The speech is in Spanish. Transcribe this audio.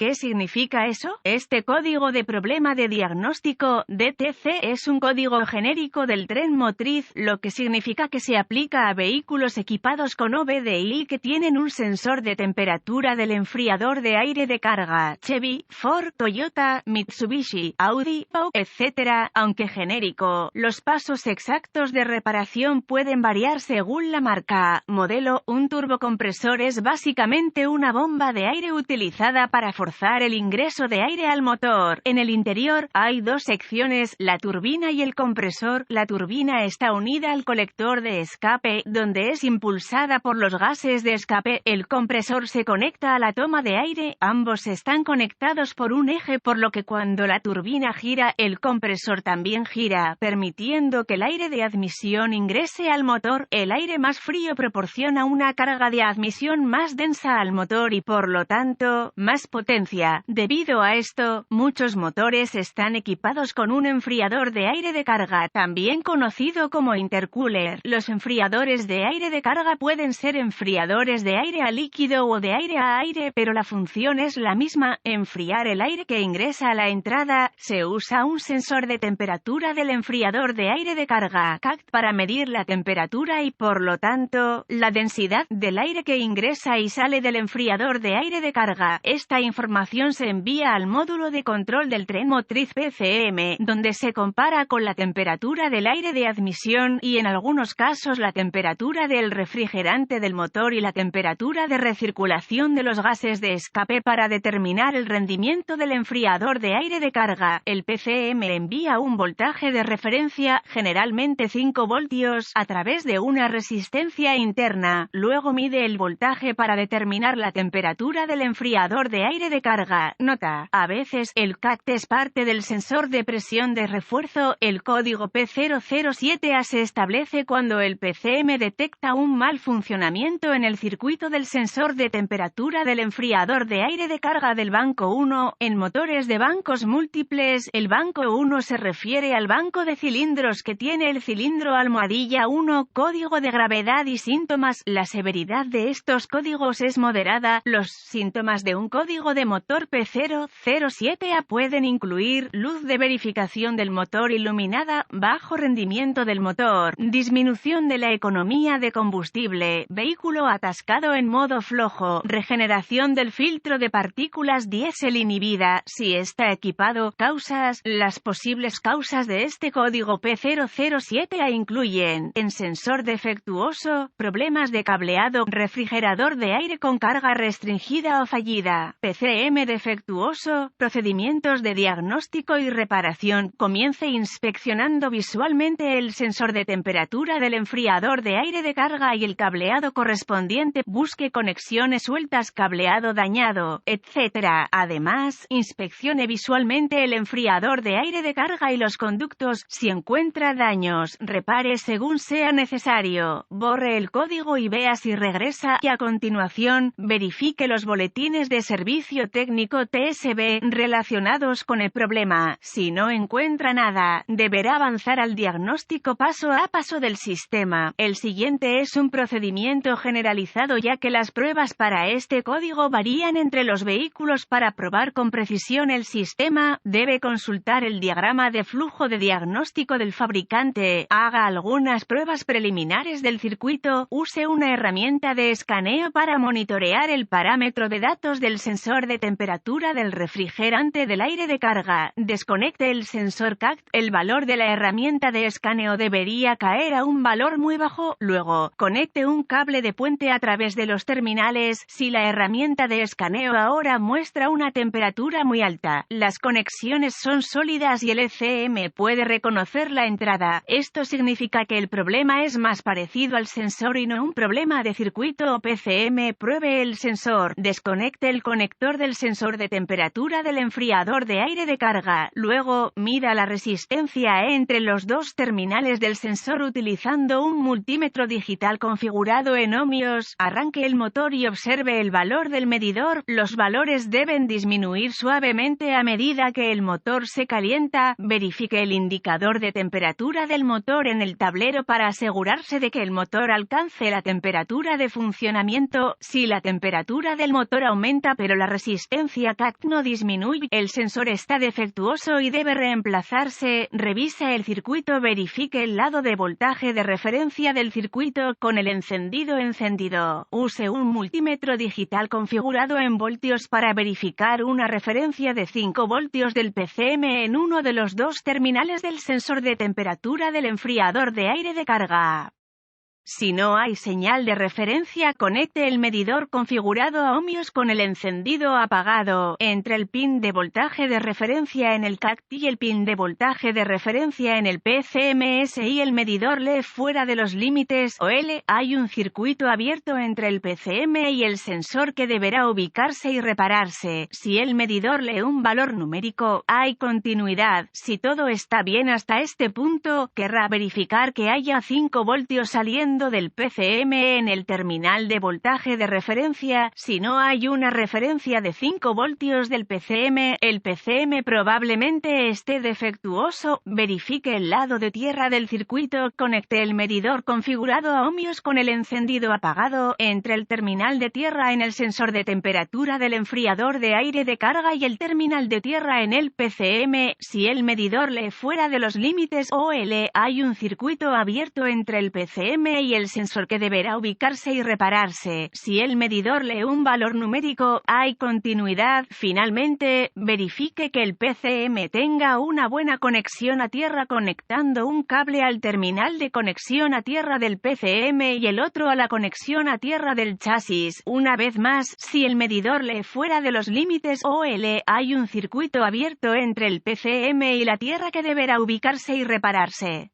¿Qué significa eso? Este código de problema de diagnóstico, DTC, es un código genérico del tren motriz, lo que significa que se aplica a vehículos equipados con OBDI que tienen un sensor de temperatura del enfriador de aire de carga, Chevy, Ford, Toyota, Mitsubishi, Audi, etc. Aunque genérico, los pasos exactos de reparación pueden variar según la marca, modelo. Un turbocompresor es básicamente una bomba de aire utilizada para forzar el ingreso de aire al motor. En el interior, hay dos secciones, la turbina y el compresor. La turbina está unida al colector de escape, donde es impulsada por los gases de escape. El compresor se conecta a la toma de aire. Ambos están conectados por un eje, por lo que cuando la turbina gira, el compresor también gira, permitiendo que el aire de admisión ingrese al motor. El aire más frío proporciona una carga de admisión más densa al motor y por lo tanto, más potencia. Debido a esto, muchos motores están equipados con un enfriador de aire de carga, también conocido como intercooler. Los enfriadores de aire de carga pueden ser enfriadores de aire a líquido o de aire a aire, pero la función es la misma, enfriar el aire que ingresa a la entrada. Se usa un sensor de temperatura del enfriador de aire de carga, CACT, para medir la temperatura y por lo tanto, la densidad del aire que ingresa y sale del enfriador de aire de carga. Esta información se envía al módulo de control del tren motriz PCM, donde se compara con la temperatura del aire de admisión y en algunos casos la temperatura del refrigerante del motor y la temperatura de recirculación de los gases de escape para determinar el rendimiento del enfriador de aire de carga. El PCM envía un voltaje de referencia, generalmente 5 voltios, a través de una resistencia interna. Luego mide el voltaje para determinar la temperatura del enfriador de aire de carga. Nota: a veces, el CACT es parte del sensor de presión de refuerzo. El código P007A se establece cuando el PCM detecta un mal funcionamiento en el circuito del sensor de temperatura del enfriador de aire de carga del banco 1. En motores de bancos múltiples, el banco 1 se refiere al banco de cilindros que tiene el cilindro almohadilla 1. Código de gravedad y síntomas. La severidad de estos códigos es moderada. Los síntomas de un código de motor P007A pueden incluir luz de verificación del motor iluminada, bajo rendimiento del motor, disminución de la economía de combustible, vehículo atascado en modo flojo, regeneración del filtro de partículas diésel inhibida, si está equipado. Causas. Las posibles causas de este código P007A incluyen: en sensor defectuoso, problemas de cableado, refrigerador de aire con carga restringida o fallida, PCM defectuoso, procedimientos de diagnóstico y reparación. Comience inspeccionando visualmente el sensor de temperatura del enfriador de aire de carga y el cableado correspondiente. Busque conexiones sueltas, cableado dañado, etc. Además, inspeccione visualmente el enfriador de aire de carga y los conductos. Si encuentra daños, repare según sea necesario. Borre el código y vea si regresa. Y a continuación, verifique los boletines de servicio técnico TSB relacionados con el problema. Si no encuentra nada, deberá avanzar al diagnóstico paso a paso del sistema. El siguiente es un procedimiento generalizado, ya que las pruebas para este código varían entre los vehículos. Para probar con precisión el sistema, debe consultar el diagrama de flujo de diagnóstico del fabricante. Haga algunas pruebas preliminares del circuito. Use una herramienta de escaneo para monitorear el parámetro de datos del sensor de temperatura del refrigerante del aire de carga. Desconecte el sensor CACT. El valor de la herramienta de escaneo debería caer a un valor muy bajo. Luego, conecte un cable de puente a través de los terminales. Si la herramienta de escaneo ahora muestra una temperatura muy alta, las conexiones son sólidas y el ECM puede reconocer la entrada. Esto significa que el problema es más parecido al sensor y no un problema de circuito o PCM. Pruebe el sensor. Desconecte el conector del sensor de temperatura del enfriador de aire de carga. Luego, mida la resistencia entre los dos terminales del sensor utilizando un multímetro digital configurado en ohmios. Arranque el motor y observe el valor del medidor. Los valores deben disminuir suavemente a medida que el motor se calienta. Verifique el indicador de temperatura del motor en el tablero para asegurarse de que el motor alcance la temperatura de funcionamiento. Si la temperatura del motor aumenta pero la resistencia resistencia CACT no disminuye, el sensor está defectuoso y debe reemplazarse. Revisa el circuito, verifique el lado de voltaje de referencia del circuito con el encendido. Use un multímetro digital configurado en voltios para verificar una referencia de 5 voltios del PCM en uno de los dos terminales del sensor de temperatura del enfriador de aire de carga. Si no hay señal de referencia, conecte el medidor configurado a ohmios con el encendido apagado, entre el pin de voltaje de referencia en el CACT y el pin de voltaje de referencia en el PCMS y el medidor lee fuera de los límites OL. Hay un circuito abierto entre el PCM y el sensor que deberá ubicarse y repararse. Si el medidor lee un valor numérico, hay continuidad. Si todo está bien hasta este punto, querrá verificar que haya 5 voltios saliendo del PCM en el terminal de voltaje de referencia. Si no hay una referencia de 5 voltios del PCM, el PCM probablemente esté defectuoso. Verifique el lado de tierra del circuito, conecte el medidor configurado a ohmios con el encendido apagado, entre el terminal de tierra en el sensor de temperatura del enfriador de aire de carga y el terminal de tierra en el PCM. Si el medidor lee fuera de los límites OL, hay un circuito abierto entre el PCM y el sensor que deberá ubicarse y repararse. Si el medidor lee un valor numérico, hay continuidad. Finalmente, verifique que el PCM tenga una buena conexión a tierra conectando un cable al terminal de conexión a tierra del PCM y el otro a la conexión a tierra del chasis. Una vez más, si el medidor lee fuera de los límites OL, hay un circuito abierto entre el PCM y la tierra que deberá ubicarse y repararse.